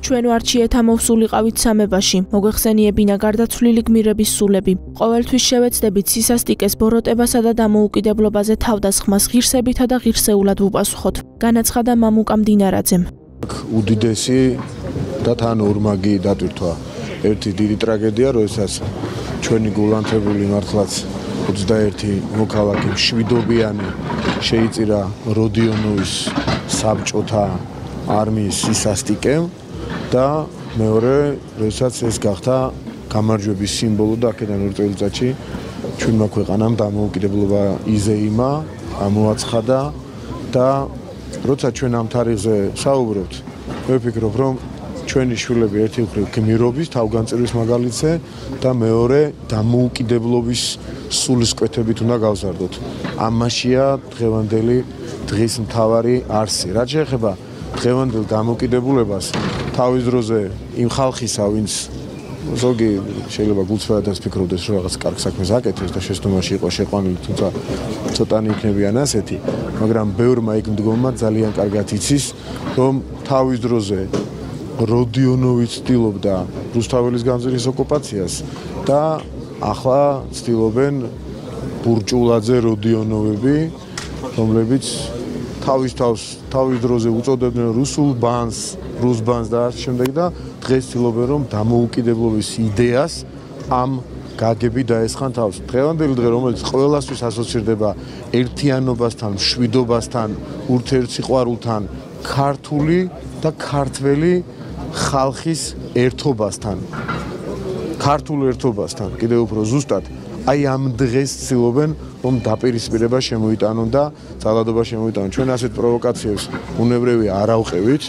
ჩვენ ვარჩიეთ ამოვსულიყავით სამებაში, მოგვეხსენიებინა გარდაცვლილი გმირების სულები. ყოველთვის შევეცდებით სისასტიკეს, ბოროტებასა და დამოუკიდებლობაზე თავდასხმას ღირსებითა და ღირსეულად ვუპასუხოთ. განაცხადა მამუკა მდინარაძემ. უდიდესი და თან ორმაგი დატვირთვა. ერთი დიდი ტრაგედია, როდესაც ჩვენი გულანთებული მართლაც 21 მოქალაქე მშვიდობიანი შეიწირა როდიონოვის საბჭოთა არმიის სისასტიკემ და მეორე, როდესაც ეს გახდა გამარჯვების სიმბოლო და აქედან 2 წელიწადში ჩვენმა ქვეყანამ დამოუკიდებლობა იზეიმა, ამოაცხადა და როცა ჩვენ ამ თარიღზე საუბრობთ, მე ვფიქრობ, რომ ჩვენი შვილები ერთი მხრივ გმირობის, თავგანწირვის მაგალითზე და მეორე დამოუკიდებლობის სულისკვეთებით უნდა გავზარდოთ. ამაშია დღევანდელი დღის მთავარი არსი. რაც შეეხება დღევანდელ დამოუკიდებლობას, თავის დროზე იმ ხალხისა, ვინც ზოგი შეიძლება გულწრფელადაც ფიქრობდეს, რომ რაღაც კარგ საქმეს აკეთებს და შეცდომაში იყო შეყვანილი, თუმცა ცოტანი იქნებიან ასეთი, მაგრამ ბევრმა იქ მდგომმა ძალიან კარგად იცის, რომ თავის დროზე როდიონოვი ცდილობდა რუსთაველის განძირის ოკუპაციას და ახლა ცდილობენ ბურჭულაძე როდიონოვები, რომლებიც თავის დროზე უწოდებდნენ რუსულ ბანს, რუს ბანს და ასე შემდეგ და დღეს ცდილობენ რომ დამოუკიდებლობის იდეას ამ გაგები დაესხან თავს. დღევანდელი დღე, რომელიც ყველასთვის ასოცირდება ერთიანობასთან, მშვიდობასთან, ურთიერთსიყვარულთან, ქართული და ქართველი ხალხის ერთობასთან. ქართულ ერთობასთან, კიდევ უფრო ზუსტად, აი ამ დღეს ცდილობენ რომ დაპირისპირება შემოიტანონ და ძალადობა შემოიტანონ. ჩვენ ასეთ პროვოკაციებს უნევრევია არ ავყევით,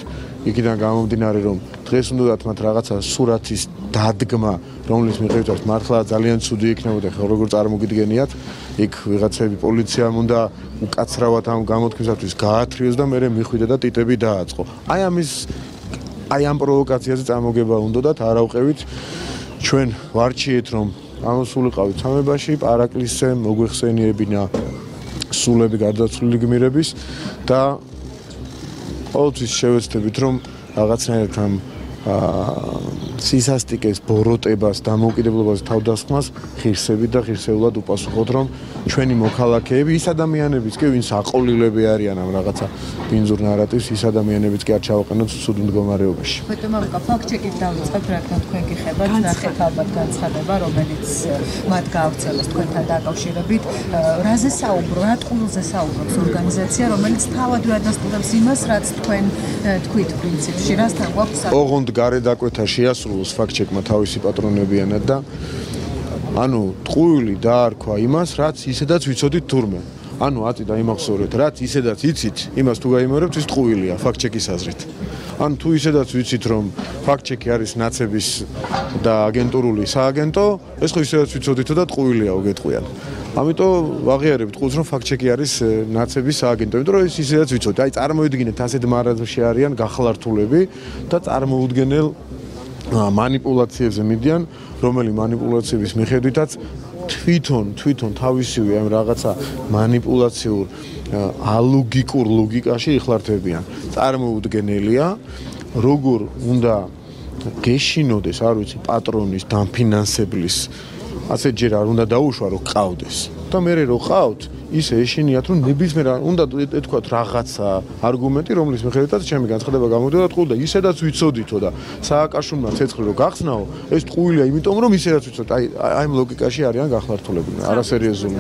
იქიდან გამომდინარე რომ დღეს უნდათ მათ რაღაცა სურათის დადგმა, რომლის მიხედვითაც მართლა ძალიან ცუდი იქნებოდა, ხო როგორ წარმოგიდგენიათ, იქ ვიღაცები პოლიციამ უნდა უკაცრავად ამ გამოთქმისათვის გაათრიოს და მერე მიხვიდა და ტიტები დააწყო. აი ამ პროვოკაციაზე წარმოგება უნდათ, არ ავყევით. ჩვენ ვარჩიეთ რომ ამოსულიყავით სამებაში, პარაკლისემ მოგვეხსენიებინა სულები გარდაცვლილი გმირების და ყოველთვის შევეცდებით რომ რაღაცნაირად ამ სისასტიკეს, ბოროტებას, დამოუკიდებლობას თავდასხმას ღირსებით და ღირსეულად უპასუხოთ, რომ ჩვენი მოქალაქეები, ის ადამიანებიც კი, ვინც აყოლილები არიან ამ რაღაცა ბინძურ ნარატივს, ის ადამიანებიც კი არ ჩავაყენოთ ცუდ მდგომარეობაში. ბატონო მამუკა, ფაქტ-ჩეკით დავიწყებთ, რადგან თქვენ გიხებათ, ნახეთ ალბათ განცხადება, რომელიც მათ გაავრცელეს თქვენთან დაკავშირებით. რაზე საუბრო, რა ტყუილზე საუბრობს ორგანიზაცია, რომელიც თავად ადასტურებს იმას, რაც თქვენ თქვით პრინციპში, რასთან გვაქვს ოღონდ გარე დაკვეთა შეასრულოს ფაქტ-ჩეკმა თავისი პატრონებიანად და ანუ ტყუილი დაარქვა იმას, რაც ისედაც ვიცოდით თურმე. ანუ აწი და იმახსოვრეთ, რაც ისედაც იცით, იმას თუ გაიმეორებთ, ის ტყუილია ფაქტ-ჩეკის აზრით. ანუ თუ ისედაც ვიცით, რომ ფაქტ-ჩეკი არის ნაცების და აგენტურული სააგენტო, ეს ხო ისედაც ვიცოდითო და ტყუილიაო გეტყვიან. ამიტომ ვაღიარებთ ყურს, რომ ფაქტ-ჩეკი არის ნაცების სააგენტო, იმიტომ რომ ის ისედაც ვიცოდით. აი წარმოიდგინეთ, ასეთ მარადმში არიან გახლართულები და წარმოუდგენელ манипуляციებზე მიდიან, რომელი манипуляციების მიხედვითაც თვითონ თავისივე ამ რაღაცა манипуляციურ ალოგიკურ ლოგიკაში იხლართებიან. წარმოუდგენელია, როგორ უნდა გეშინოდეს, არ ვიცი, პატრონის, დამფინანსებლის, ასეთჯერ არ უნდა დაუშვა, რომ ყავდეს. და მე რო ყავთ, ისე ეშინიათ, რომ ნებისმიერ უნდა ეთქვათ რაღაცა არგუმენტი, რომლის მიხედვითაც ჩემი განცხადება გამოდიოდა ტყუილი და ისედაც ვიცოდითო და სააკაშვილმა ცეცხლი რო გახსნაო, ეს ტყუილია, იმიტომ რომ ისედაც ვიცოდით, აი ამ ლოგიკაში არიან გახლართულები, არასერიოზული.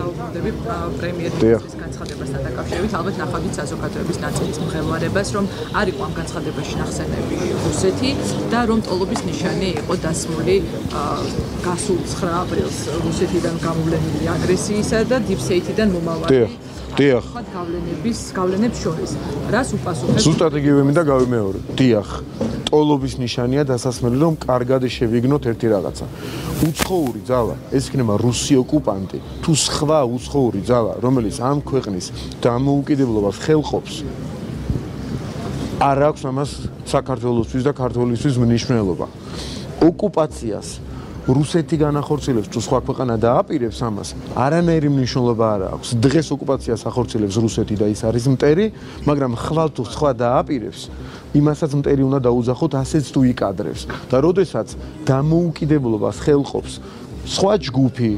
პრემიერის განცხადებასთან დაკავშირებით ალბათ ნახავთ საზოგადოების ნაწილის მღელვარებას, რომ არ იყო ამ განცხადებაში ნახსენები რუსეთი და რომ ტოლობის ნიშანი იყო დასმული გასულ 9 აპრილს რუსეთიდან გამოვლენილი აგრესიისა და დიპსეიტიდან მომავალი გავლენებს შორის. რას უპასუხებთ? ზუსტად იგივე მინდა გავიმეორო. დიახ. ტოლობის ნიშანია დასასმელი, რომ კარგად შევიგნოთ ერთი რაღაცა. უცხოური ძალა, ეს იქნება რუსი ოკუპანტი, თუ სხვა უცხოური ძალა, რომელიც ამ ქვეყნის დამოუკიდებლობას ხელყოფს, არ აქვს ამას საქართველოსთვის და ქართველისთვის მნიშვნელობა. ოკუპაციას რუსეთი განახორციელებს თუ სხვა ქვეყანა დააპირებს ამას, არანაირი მნიშვნელობა არ აქვს. დღეს ოკუპაციას ახორციელებს რუსეთი და ის არის მტერი, მაგრამ ხვალ თუ სხვა დააპირებს, იმასაც მტერი უნდა დაუძახოთ, ასეც თუ იკადრებს. და როდესაც დამოუკიდებლობას ხელყოფს სხვა ჯგუფი,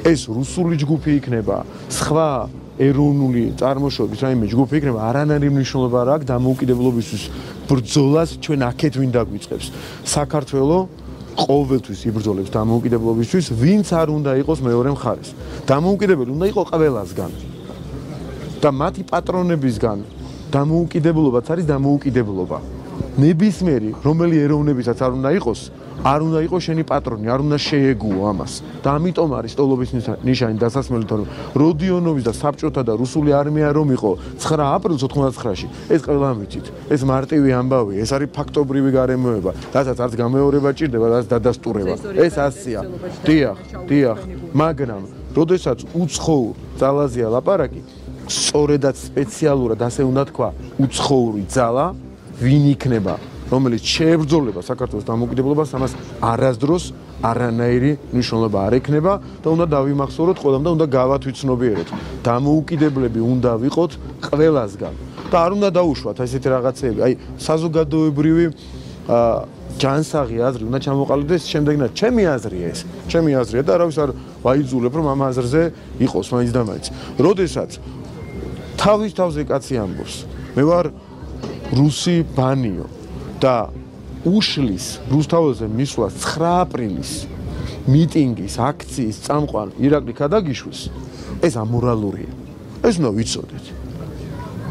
ეს რუსული ჯგუფი იქნება, სხვა ეროვნული წარმოშობის რაიმე ჯგუფი იქნება, არანაირი მნიშვნელობა არ აქვს დამოუკიდებლობისთვის ბრძოლას ჩვენ აქეთ ვინ დაგვიწყებს. საქართველოს ყოველთვის იბრძოლებს დამოუკიდებლობისთვის, ვინც არ უნდა იყოს მეორე მხარეს. დამოუკიდებელი უნდა იყოს ყველასგან. და მათი პატრონებისგან დამოუკიდებლობაც არის დამოუკიდებლობა. ნებისმიერი, რომელი ეროვნებისაც არ უნდა იყოს, არ უნდა იყოს შენი პატრონი, არ უნდა შეეგუო ამას. და ამიტომ არის სტოლობის ნიშანი დასასმელი, რომ როდიონოვის და საბჭოთა და რუსული არმია რომ იყო 9 აპრილს 99-ში, ეს ყველა მიცით. ეს მარტივი ამბავია, ეს არის ფაქტობრივი გარემოება, რასაც არც გამეორება ჭირდება, რაც დადასტურება. ეს ასია. დიახ, მაგრამ როდესაც უცხოურ ძალაზეა ლაპარაკი, სწორედაც სპეციალურად ასე უნდა თქვა, უცხოური ძალა ვინ იქნება, რომელიც შეებრძოლება საქართველოს დამოუკიდებლობას, ამას არასდროს არანაირი მნიშვნელობა არ ექნება და უნდა დავიმახსოვროთ ყველამ და უნდა გავათვითცნობიეროთ. დამოუკიდებლები უნდა ვიყოთ ყველასგან და არ უნდა დაუშვათ ესეთი რაღაცეები, აი საზოგადოებრივი ჯანსაღი აზრი უნდა ჩამოყალიბდეს შემდეგნად. ჩემი აზრია ეს. ჩემი აზრია და არავის არ ვაიძულებ რომ ამ აზრზე იყოს მაინც და მაინც. როდესაც თავის თავზე კაცი ამბობს, მე ვარ რუსი ბანიო და უშლის რუსთაველზე მისვლას 9 აპრილის მიტინგის, აქციის წამყვან ირაკლი ქადაგიშვილს, ეს ამორალურია. ეს უნდა ვიცოდეთ.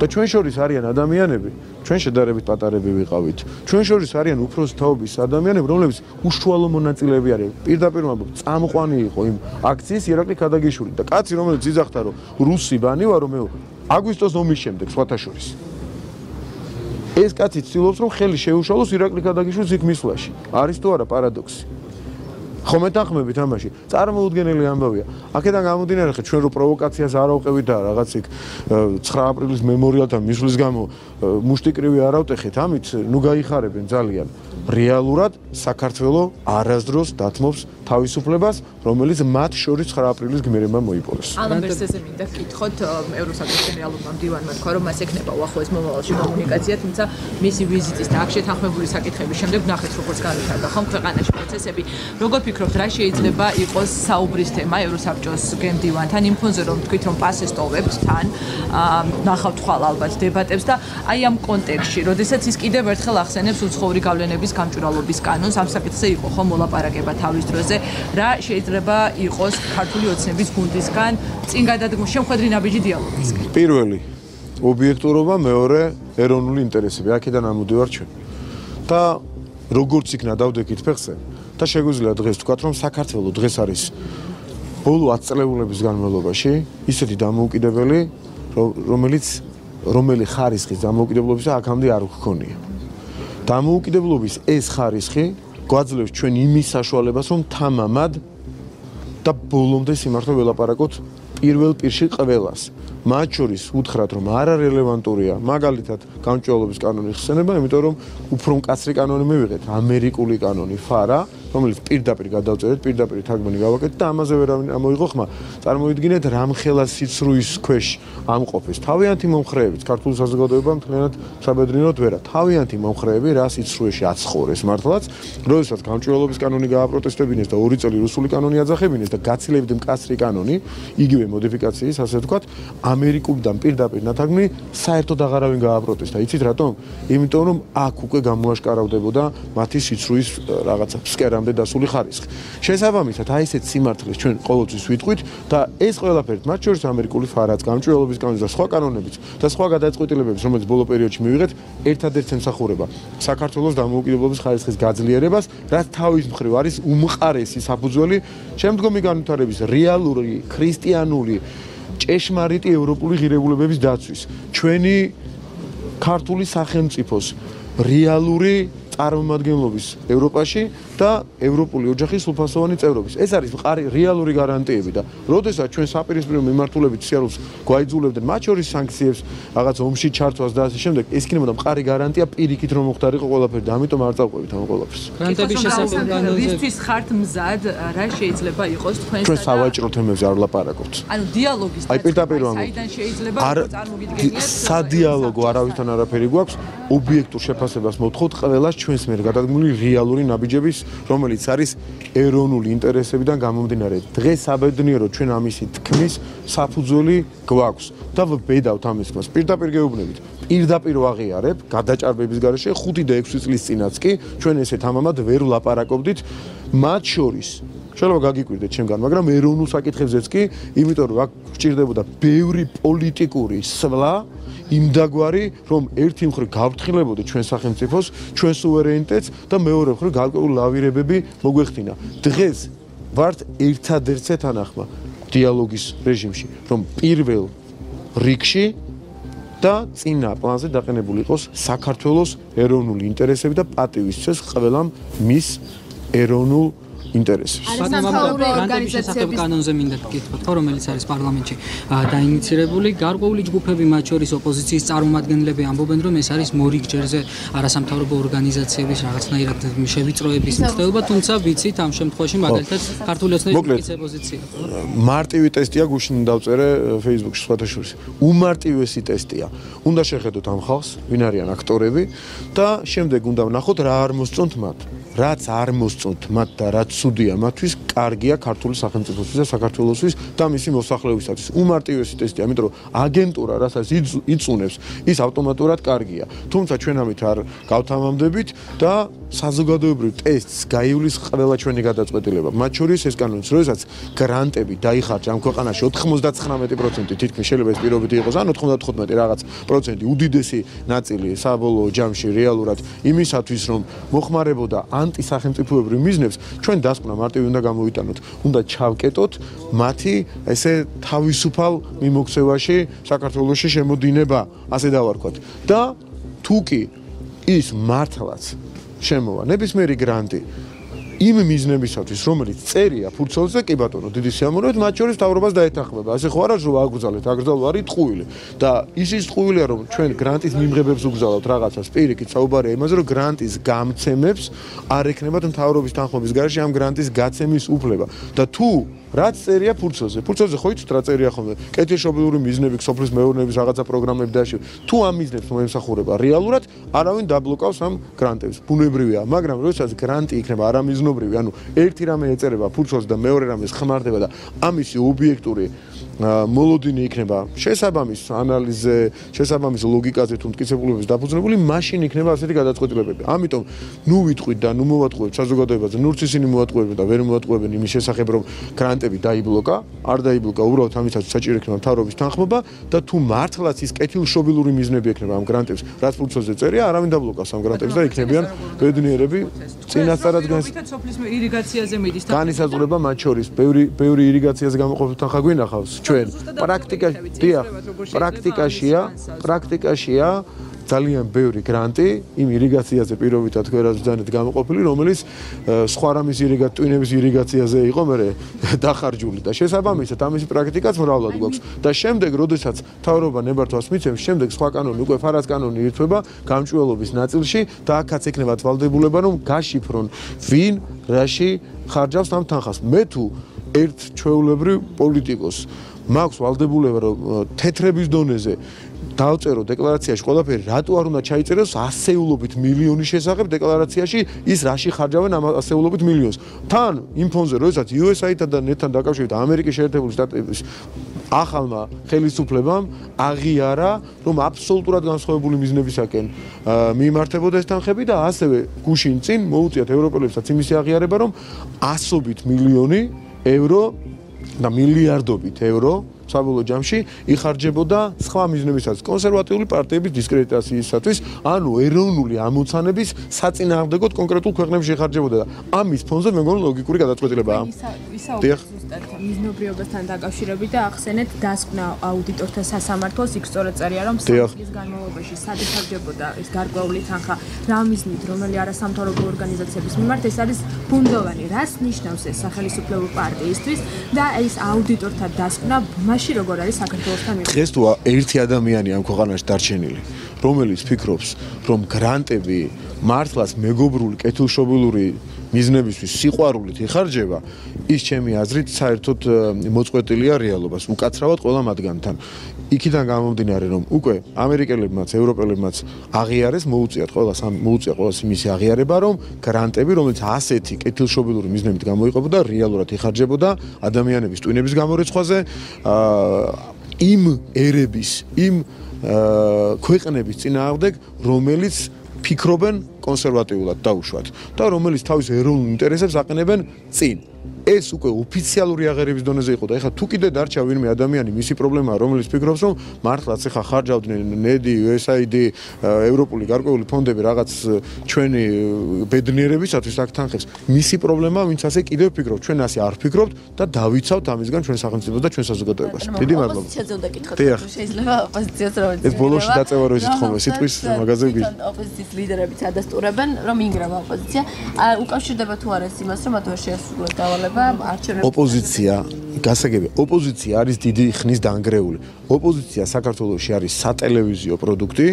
და ჩვენ შორის არიან ადამიანები, ჩვენ შედარებით პატარები ვიყავით. ჩვენ შორის არიან უფროსი თაობის ადამიანები, რომლებიც უშუალო მონაწილეები არიან. პირდაპირ ვამბობ, წამყვანი იყო იმ აქციის ირაკლი ქადაგიშვილი და კაცი, რომელიც იძახდა, რომ რუსი ბანი ვარ, რომ მე აგვისტოს ომის შემდეგ სხვათა შორის. ეს კაცი ცდილობს, რომ ხელი შეუშალოს ირაკლი ქადაგიშვილის იქ მისვლაში. არის თუ არა პარადოქსი? ხომ ეთანხმებით ამაში? წარმოუდგენელი ამბავია. აქედან გამომდინარე, ხე ჩვენ რო პროვოკაციას არ ავყევით და რაღაც იქ 9 აპრილის მემორიალთან მისვლის გამო მუშტიკრივი არ ავტეხეთ, ამით ნუ გაიხარებენ ძალიან. რეალურად საქართველოს არასდროს დათმობს თავისუფლებას, რომელიც მათ შორის 9 აპრილის გმირებმა მოიპოვეს. ალან ბერსეზე მინდა გითხოთ, ევროსაბჭოს გენერალურმა მდივანმა თქვა, რომ მას ექნება უახლოეს მომავალში კომუნიკაცია, თუმცა მისი ვიზიტის და აქ შეთანხმებული საკითხების შემდეგ ნახეთ, როგორც განვითარდა ხომ ქვეყანაში პროცესები. როგორ ფიქრობთ, რა შეიძლება იყოს საუბრის თემა ევროსაბჭოს გენდივანთან იმ ფონზე, რომ თქვით, რომ პასეს ტოვებთ თან, ნახავთ ხვალ ალბათ დებატებს და აი ამ კონტექსტში, როდესაც ის კიდევ ერთხელ ახსენებს უცხოური გავლენების გამჭვირვალობის კანონს, ამ საკითხზე იყო ხომ მოლაპარაკება თავის დროზე. რა შეიძლება იყოს ქართული ოცნების გუნდისგან წინ გადადგმული შემხედრი ნაბიჯი დიალოგისკენ? პირველი ობიექტურობა, მეორე ეროვნული ინტერესები. აქედან ამოდივარ ჩვენ. და როგორც იქნა დავდექით ფეხზე და შეგვიძლია დღეს ვთქვათ, რომ საქართველოს დღეს არის ბოლო 10 წლეულების განმავლობაში ისეთი დამოუკიდებელი, რომელი ხარისხის დამოუკიდებლობისა აქამდე არ გვქონია. დამოუკიდებლობის ეს ხარისხი გვაძლევს ჩვენ იმის საშუალებას, რომ თამამად და ბოლომდე სიმართლე ველაპარაკოთ პირველ პირში ყველას. მათ შორის უთხრათ, რომ არარელევანტურია მაგალითად გამჭვირვალობის კანონის ხსენება, იმიტომ რომ უფრო მკაცრი კანონი მივიღეთ, ამერიკული კანონი FARA, რომელიც პირდაპირ გადავწერეთ, პირდაპირ თარგმანი გავაკეთეთ და ამაზე ვერავინ ამოიღო ხმა. წარმოიდგინეთ, რამხელა სიცრუის ქვეშ ამყოფეს თავიანთი მომხრეებით, ქართული საზოგადოება მთლიანად საბედრინოდ ვერა. თავიანთი მომხრეები რა სიცრუეში აცხოვრეს მართლაც, როდესაც გამჭვირვალობის კანონი გააპროტესტებინეს და 2 წელი რუსული კანონი აძახებინეს და გაცილებდნენ მკაცრი კანონი, იგივე მოდიფიკაციის, ასე ვთქვათ, ამერიკულიდან პირდაპირ ნათარგმნი საერთოდ აღარავინ გააპროტესტა. იცით რატომ? იმიტომ რომ აქ უკვე გამოაშკარავდებოდა მათი სიცრუის რაღაცა ფსკერამდე დასული ხარისხი. შესაბამისად, აი ესეთ სიმართლეს ჩვენ ყოველთვის ვიტყვით და ეს ყველაფერი მათ შორის ამერიკული FARA-ც, გამჭვირვალობის კანონიც და სხვა კანონებიც და სხვა გადაწყვეტილებებიც, რომელიც ბოლო პერიოდში მივიღეთ, ერთადერთს ემსახურება საქართველოს დამოუკიდებლობის ხარისხის გაძლიერებას, რაც თავის მხრივ არის უმყარესი საფუძველი შემდგომი განვითარების რეალური ქრისტიანული ჭეშმარიტი ევროპული ღირებულებების დაცვის, ჩვენი ქართული სახელმწიფოს რეალური წარმომადგენლობის ევროპაში და ევროპული ოჯახის სრულფასოვანი წევრობის. ეს არის მყარი რეალური გარანტიები და როდესაც ჩვენ საპირისპირო მიმართულებით სიარულს გვაიძულებდნენ, მათ შორის სანქციებს, რაღაც ომში ჩართვას და ასე შემდეგ, ეს იქნებოდა მყარი გარანტია პირიქით რომ მოხდარიყო ყველაფერი და ამიტომ არ წავყვებით ამ ყველაფერს. გრანტების შესაძლებლობა ვისთვის ხართ მზად, რა შეიძლება იყოს თქვენსა ჩვენ სავაჭრო თემებზე არ ვლაპარაკობთ. ანუ დიალოგის საიდან შეიძლება წარმოგიდგენიათ სადიალოგო არავისთან არაფერი გვაქვს, ობიექტურ შეფასებას მოთხოვთ ყველას ჩვენს მიერ გადადგმული რეალური ნაბიჯების, რომელიც არის ეროვნული ინტერესებიდან გამომდინარე. დღეს საბედნიეროდ ჩვენ ამისი თქმის საფუძველი გვაქვს და ვბედავთ ამის თქმას. პირდაპირ გეუბნებით. პირდაპირ ვაღიარებ გადაჭარბების გარეშე 5 და 6 წლის წინაც კი ჩვენ ესეთ ამამად ვერ ვლაპარაკობდით მათ შორის. შეიძლება გაგიკვირდეთ ჩემგან, მაგრამ ეროვნულ საკითხებზეც კი, იმიტომ რომ აქ გვჭირდებოდა ბევრი პოლიტიკური სვლა, იმდაგვარი, რომ ერთი მხრივ გავფრთხილებოდეთ ჩვენ სახელმწიფოს, ჩვენ სუვერენიტეტს და მეორე მხრივ გარკვეული ლავირებები მოგვეხდინა. დღეს ვართ ერთადერთი თანახმა დიალოგის რეჟიმში, რომ პირველ რიგში და წინა პლანზე დაყენებული იყოს საქართველოს ეროვნული ინტერესები და პატივისცეს ყველამ მის ეროვნულ ინტერესებს. ორგანიზაციების კანონზე მინდა გითხრათ, ხო, რომელიც არის პარლამენტში დაინიცირებული, გარკვეული ჯგუფები, მათ შორის ოპოზიციის წარმომადგენლები ამბობენ, რომ ეს არის მორიგჯერზე არასამთავრობო ორგანიზაციების რაღაცნაირად შევიწროების მცდელობა, თუმცა ვიცით ამ შემთხვევაში მაგალითად ქართული ოცნების პოზიცია. მარტივი ტესტია, გუშინ დავწერე Facebook-ში სხვათა შორის. უმარტივესი ტესტია. უნდა შეხედოთ ამ ხალხს, ვინ არიან აქტორები და შემდეგ უნდა ვნახოთ რა არ მოსწონთ მათ. რაც არ მოსწონთ მათ და რაც სუდია მათთვის, კარგია ქართული სახელმწიფოსთვის და საქართველოსთვის და მისი მოსახლეობისათვის. უმარტივესი ტესტია, იმიტომ რომ აგენტურა, რასაც იწუნებს, ის ავტომატურად კარგია. თუმცა ჩვენ ამით არ გავთამამდებით და საზოგადოებრივ ტესტს გაივლის ყველა ჩვენი გადაწყვეტილება. მათ შორის ეს კანონიც, როდესაც გრანტები დაიხარჯა ამ ქვეყანაში 99% თითქმის შეიძლება ეს პირობითი იყოს, ან 95 რაღაც პროცენტი უდიდესი ნაწილი საბოლოო ჯამში რეალურად იმისათვის, რომ მოხმარებოდა ანტისახელმწიფოებრივ მიზნებს, ჩვენ დასკვნა მარტივი უნდა გამოვიტანოთ. უნდა ჩავკეტოთ მათი ესე თავისუფალ მიმოქცევაში საქართველოში შემოდინება, ასე დავარქვათ. და თუ კი ის მართლაც შემოვა ნებისმიერი გრანტი იმ მიზნებისათვის, რომელიც წერია ფურცელზე, კი ბატონო, დიდი სიამოვნებით, მათ შორის მთავრობას დაეთანხმება. ასე ხო არა, რომ აგრძალეთ, აკრძალვა არის ტყუილი. და ისიც ტყუილია, რომ ჩვენ გრანტის მიმღებებს უგზავნოთ რაღაცას, პირიქით საუბარია იმაზე, რომ გრანტის გამცემებს არ ექნებათ მთავრობის თანხმობის გარეშე ამ გრანტის გაცემის უფლება. და თუ რაც წერია ფურცელზე. ფურცელზე ხო იცით რა წერია ხოლმე? კეთილშობილური მიზნები, სოფლის მეურნეობის რაღაცა პროგრამები და თუ ამ მიზნებს მოემსახურება რეალურად, არავინ დაბლოკავს ამ გრანტებს. ბუნებრივია, მაგრამ როდესაც გრანტი იქნება არამიზნობრივი, ანუ ერთი რამე ეწერება ფურცელზე და მეორე რამეს ხმარდება და ამისი ობიექტური მოლოდინი იქნება შესაბამის ანალიზზე, შესაბამის ლოგიკაზე თუ მტკიცებულებებს დაფუძნებული, მაშინ იქნება ასეთი გადაწყვეტილებები. ამიტომ ნუ ვიტყვით და ნუ მოვატყუებთ საზოგადოებაზე, ნურც ისინი მოვატყუებენ და ვერ მოვატყუებენ იმის შესახებ, რომ გრანტები დაიბლოკა, არ დაიბლოკა, უბრალოდ ამისათვის საჭირო იქნება მთავრობის თანხმობა და თუ მართლაც ის კეთილშობილური მიზნები ექნება ამ გრანტებს, რაც ფურცელზე წერია, არავინ დაბლოკავს ამ გრანტებს და იქნებიან ბედნიერები წინასწარად სოფლის ირიგაციაზე მიდის და განისაზღვრება მათ შორის ბევრი ირიგაციაზე გამოყოფილი თანხა გვინახავს ჩვენ პრაქტიკაშია ძალიან ბევრი გრანტი იმ ირიგაციაზე პირობითად გვერდზანეთ გამოყოფილი, რომელიც სხვა რამის ტვინების ირიგაციაზე იყო მე დახარჯული და შესაბამისად ამის პრაქტიკაც მრავლად გვაქვს. და შემდეგ, როდესაც მთავრობა ნებართვას მიცემს, შემდეგ სხვა კანონი, უკვე ფარას კანონი ირთვება გამჭვირვალობის ნაწილში და აქაც ექნება ვალდებულება, რომ გაშიფრონ ვინ რაში ხარჯავს ამ თანხას. მე თუ ერთ ჩვეულებრივ პოლიტიკოს მაქვს ვალდებულება, რომ თეთრების დონეზე დავწერო დეკლარაციაში ყველაფერი, რატო არ უნდა ჩაიწეროს ასეულობით მილიონის შესახებ დეკლარაციაში ის რაში ხარჯავენ ამ ასეულობით მილიონს. თან იმ ფონზე, როდესაც USAID-თან და ნეტთან დაკავშირებით ამერიკის შეერთებული შტატების ახალმა ხელისუფლებამ აღიარა, რომ აბსოლუტურად განსხვავებული მიზნებისაკენ მიიმართებოდა ეს თანხები და ასევე გუშინ წინ მოუწიათ ევროპელებსაც იმისი აღიარება, რომ 100 მილიონი ევრო და მილიარდობით ევრო საბოლოო ჯამში იხარჯებოდა სხვა მიზნებისათვის, კონსერვატიული პარტიების დისკრედიტაციისათვის, ანუ ეროვნული ამოცანების საწინააღმდეგოდ კონკრეტულ ქვეყნებში იხარჯებოდა და ამის ფონზე მე მგონი ლოგიკური გადაწყვეტილებაა. ისაუბრეთ ზუსტად მიზნობრიობასთან დაკავშირებით და ახსენეთ დასკვნა აუდიტორთა სასამართლოს იქ სწორად წერია რომ სამწლის განმავლობაში სად იხარჯებოდა ეს გარკვეული თანხა რა მიზნით რომელი არასამთავრობო ორგანიზაციების მიმართ ეს არის ფუნდოვანი რას ნიშნავს ეს სახელმწიფო პარტიისთვის და ეს აუდიტორთა დასკვნა მასში როგორ არის საქართველოსთან მიღება დღეს თუ ერთი ადამიანი ამ ქვეყანაში დარჩენილი რომელიც ფიქრობს რომ გრანტები მართლაც მეგობრული კეთილშობილური მიზნებისთვის სიყვარულით იხარჯება ის ჩემი აზრით საერთოდ მოწყვეტილია რეალობას უკაცრავად ყველა მათგანთან იქიდან გამომდინარე რომ უკვე ამერიკელებმაც ევროპელებმაც აღიარეს მოუწიათ ყოველას იმისი აღიარება რომ გრანტები რომელიც ასეთი კეთილშობილური მიზნებით გამოიყოფოდა რეალურად იხარჯებოდა ადამიანების ტვინების გამორიცხვაზე იმ ერების იმ ქვეყნების წინააღმდეგ რომელიც ფიქრობენ კონსერვატიულად დაუშვათ და რომელიც თავის ეროვნულ ინტერესებს აყენებენ წინ ეს უკვე ოფიციალური აღიარების დონეზე იყო და ეხლა თუ კიდე დარჩა ვინმე ადამიანი მისი პრობლემაა რომელიც ფიქრობს რომ მართლაც ეხლა ხარჯავდნენ ნედი USAID ევროპული გარკვეული ფონდები რაღაც ჩვენი ბედნიერებისათვის აქ თანხებს მისი პრობლემაა ვინც ასე კიდევ ფიქრობთ ჩვენ ასე არ ფიქრობთ და დავიცავთ ამისგან ჩვენ სახელმწიფოს და ჩვენ საზოგადოებას დიდი მადლობა ოპოზიციაზე უნდა კითხოთ შეიძლება ოპოზიციას რომ ეს ბოლოში დაწევა რო იზით ხოლმე სიტყვის მაგაზე ვიგი ოპოზიციის ლიდერებიც ადასტურებენ რომ ინგრავა ოპოზიცია უკავშირდება თუ არა ეს იმას რომ მათ ვერ შეასრულოს დავალება ოპოზიცია გასაგებია ოპოზიცია არის დიდი ხნის დანგრეული ოპოზიცია საქართველოში არის სატელევიზიო პროდუქტი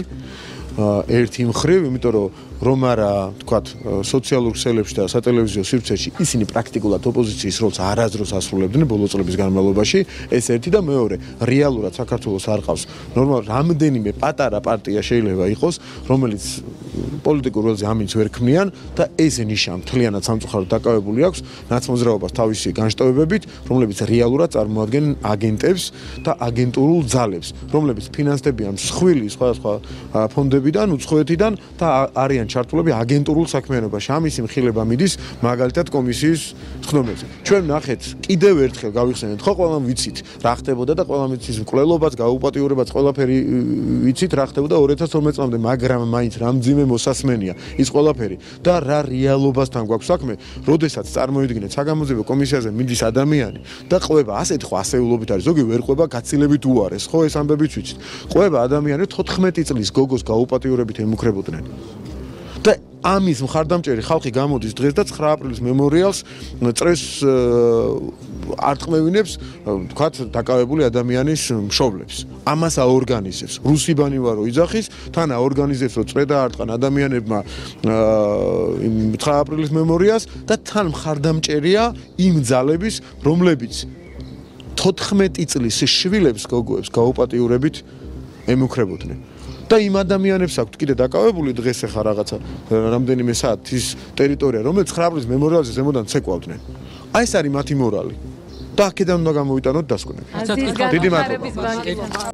ერთი მხრივ იმიტომ რომ არა თქვათ სოციალურ ქსელებში და სატელევიზიო სივრცეში ისინი პრაქტიკულად ოპოზიციის როლს არასდროს ასრულებდნენ ბოლო წლების განმავლობაში ეს ერთი და მეორე რეალურად საქართველოს არ ყავს ნორმალ რამდენიმე პატარა პარტია შეიძლება იყოს რომელიც პოლიტიკურ ველზე ამინც ვერ ქმნიან და ეს ნიშა მთლიანად სამწუხაროდ დაკავებული აქვს ნაცმოძრაობას თავისი განშტოებებით რომლებიც რეალურად წარმოადგენენ აგენტებს და აგენტურულ ძალებს რომლებიც ფინანსდებიან მსხვილი სხვადასხვა ფონდებიდან უცხოეთიდან და არიან ჩართულები აგენტურულ საქმიანობაში. ამისი მხილება მიდის მაგალითად კომისიის ხდომებზე. ჩვენ ნახეთ კიდევ ერთხელ გავიხსენეთ, ხო ყველამ ვიცით რა ხდებოდა და ყველამ ვიცით მკვლელობაც, გაუპატიურებაც ყველაფერი ვიცით რა ხდებოდა 2012 წლამდე, მაგრამ მაინც რამძიმე მოსასმენია ის ყველაფერი და რა რეალობასთან გვაქვს საქმე, როდესაც წარმოიდგინეთ საგამოძიებო კომისიაზე მიდის ადამიანი და ყვება ასეთ ხო ასეულობით არის, ზოგი ვერ ყვება გაცილებით უარეს, ხო ეს ამბებიც ვიცით. ყვება ადამიანი 14 წლის გოგოს გაუპატიურებით ემუქრებოდნენ. და ამის მხარდამჭერი ხალხი გამოდის დღეს და 9 აპრილის მემორიალს წრეს არტყმევინებს, თქვათ, დაკავებული ადამიანის მშობლებს. ამას აორგანიზებს. რუსიბანი ვარო იძახის, თან აორგანიზებს, რომ წრე დაარტყან ადამიანებმა 9 აპრილის მემორიალს და თან მხარდამჭერია იმ ძალების, რომლებიც 14 წლის შვილებს გოგოებს გაუპატიურებით ემუქრებოდნენ. და იმ ადამიანებს აქვთ კიდე დაკავებული დღეს ახლა რაღაცა რამდენიმე საათის ტერიტორია, რომელიც 9 აპრილის მემორიალზე ზემოდან ცეკვავდნენ. აი ეს არის მათი მორალი. და აქედან უნდა გამოვიტანოთ დასკვნა. დიდი მადლობა.